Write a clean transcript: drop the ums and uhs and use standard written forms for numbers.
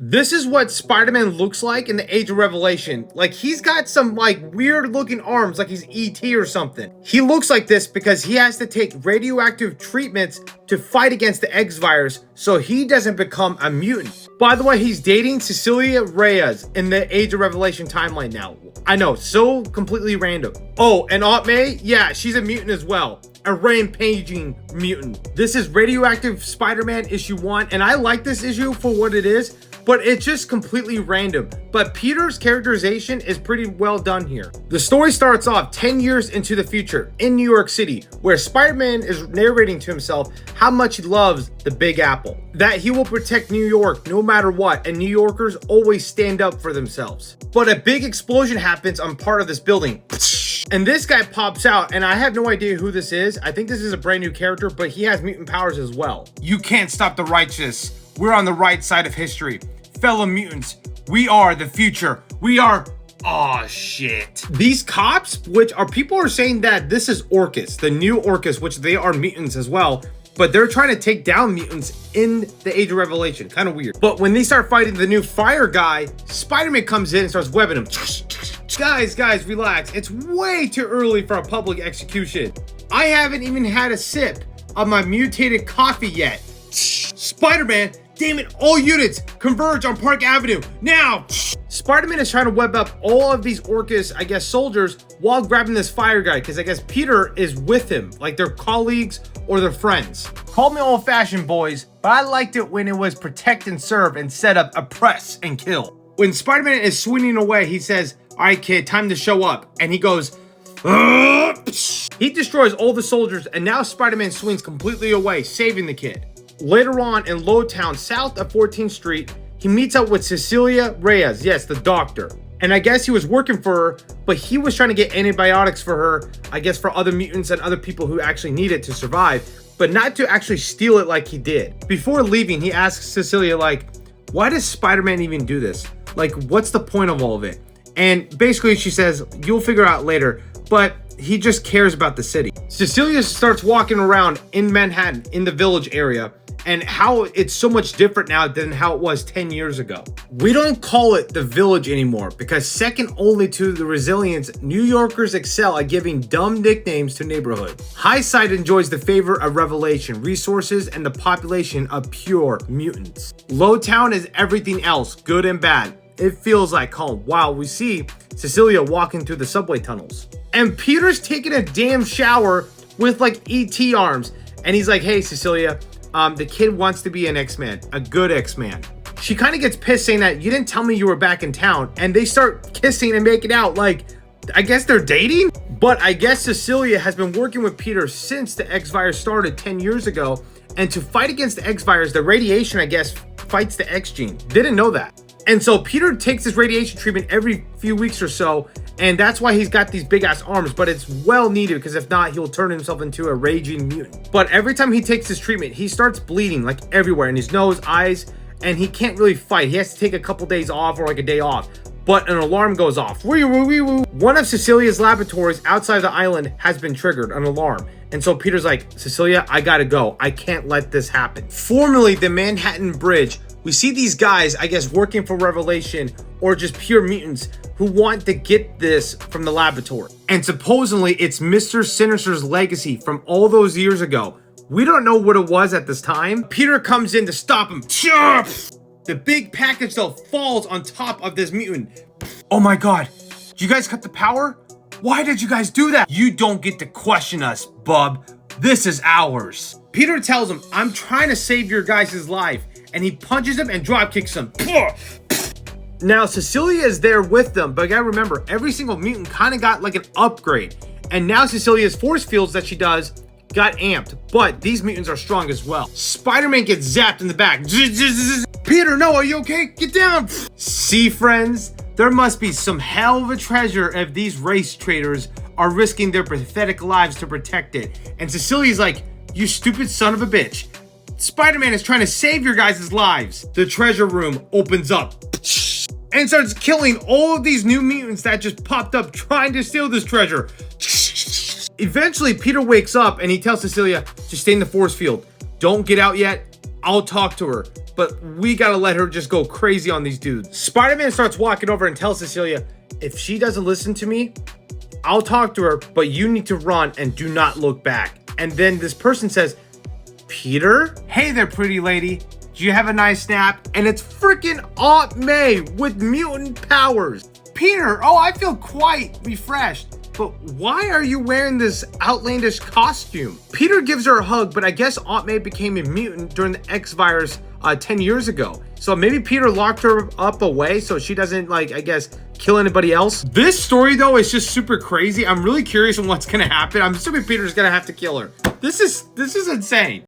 This is what Spider-Man looks like in the Age of Revelation. Like, he's got some like weird looking arms, like he's ET or something. He looks like this because he has to take radioactive treatments to fight against the X virus so he doesn't become a mutant. By the way, he's dating Cecilia Reyes in the Age of Revelation timeline now. I know, so completely random. Oh, and Aunt May, yeah, she's a mutant as well. A rampaging mutant. This is Radioactive Spider-Man issue 1, and I like this issue for what it is, but it's just completely random. But Peter's characterization is pretty well done here. The story starts off 10 years into the future in New York City, where Spider-Man is narrating to himself how much he loves the Big Apple, that he will protect New York no matter what, and New Yorkers always stand up for themselves. But a big explosion happens on part of this building, and this guy pops out, and I have no idea who this is. I think this is a brand new character, but he has mutant powers as well. You can't stop the righteous. We're on the right side of history. Fellow mutants, we are the future. We are... Oh shit. These cops, which are people are saying that this is Orcus, the new Orcus, which they are mutants as well, but they're trying to take down mutants in the Age of Revelation. Kind of weird. But when they start fighting the new fire guy, Spider-Man comes in and starts webbing him. Guys, relax. It's way too early for a public execution. I haven't even had a sip of my mutated coffee yet. Spider-Man, damn it, all units converge on Park Avenue now. Spider-Man is trying to web up all of these Orcus, I guess, soldiers while grabbing this fire guy, because I guess Peter is with him, like they're colleagues or they're friends. Call me old-fashioned, boys, but I liked it when it was protect and serve instead of oppress and kill. When Spider-Man is swinging away, he says, "All right, kid, time to show up." And he goes, he destroys all the soldiers, and now Spider-Man swings completely away, saving the kid. Later on in Lowtown, south of 14th Street, he meets up with Cecilia Reyes, yes, the doctor. And I guess he was working for her, but he was trying to get antibiotics for her, I guess for other mutants and other people who actually need it to survive, but not to actually steal it like he did. Before leaving, he asks Cecilia, like, why does Spider-Man even do this? Like, what's the point of all of it? And basically she says, you'll figure out later, but he just cares about the city. Cecilia starts walking around in Manhattan, in the Village area, and how it's so much different now than how it was 10 years ago. We don't call it the Village anymore because second only to the resilience, New Yorkers excel at giving dumb nicknames to neighborhoods. High Side enjoys the favor of Revelation, resources, and the population of pure mutants. Lowtown is everything else, good and bad. It feels like home, while we see Cecilia walking through the subway tunnels. And Peter's taking a damn shower with like ET arms. And he's like, hey, Cecilia, the kid wants to be an X-Man, a good X-Man. She kind of gets pissed saying that you didn't tell me you were back in town. And they start kissing and making out like, I guess they're dating? But I guess Cecilia has been working with Peter since the X-Virus started 10 years ago. And to fight against the X-Virus, the radiation, I guess, fights the X gene. Didn't know that. And so Peter takes this radiation treatment every few weeks or so, and that's why he's got these big ass arms, but it's well needed because if not, he'll turn himself into a raging mutant. But every time he takes this treatment, he starts bleeding like everywhere in his nose, eyes, and he can't really fight. He has to take a couple days off or like a day off. But an alarm goes off. One of Cecilia's laboratories outside the island has been triggered, an alarm. And so Peter's like, Cecilia, I gotta go. I can't let this happen. Formerly the Manhattan Bridge, we see these guys, I guess, working for Revelation or just pure mutants who want to get this from the laboratory. And supposedly it's Mr. Sinister's legacy from all those years ago. We don't know what it was at this time. Peter comes in to stop him. The big package though falls on top of this mutant. Oh my God, did you guys cut the power? Why did you guys do that? You don't get to question us, bub. This is ours. Peter tells him, I'm trying to save your guys' life. And he punches him and drop kicks him. Now, Cecilia is there with them, but you gotta remember, every single mutant kind of got like an upgrade. And now Cecilia's force fields that she does got amped, but these mutants are strong as well. Spider-Man gets zapped in the back. Peter, no, are you okay? Get down. See, friends, there must be some hell of a treasure if these race traders are risking their pathetic lives to protect it. And Cecilia's like, you stupid son of a bitch. Spider-Man is trying to save your guys' lives. The treasure room opens up and starts killing all of these new mutants that just popped up trying to steal this treasure. Eventually, Peter wakes up and he tells Cecilia to stay in the force field. Don't get out yet. I'll talk to her, but we gotta let her just go crazy on these dudes. Spider-Man starts walking over and tells Cecilia, if she doesn't listen to me, I'll talk to her, but you need to run and do not look back. And then this person says, Peter? Hey there, pretty lady. Do you have a nice nap? And it's freaking Aunt May with mutant powers. Peter, oh, I feel quite refreshed. But why are you wearing this outlandish costume? Peter gives her a hug, but I guess Aunt May became a mutant during the X virus 10 years ago. So maybe Peter locked her up away so she doesn't, like, I guess, kill anybody else. This story, though, is just super crazy. I'm really curious on what's gonna happen. I'm assuming Peter's gonna have to kill her. This is insane.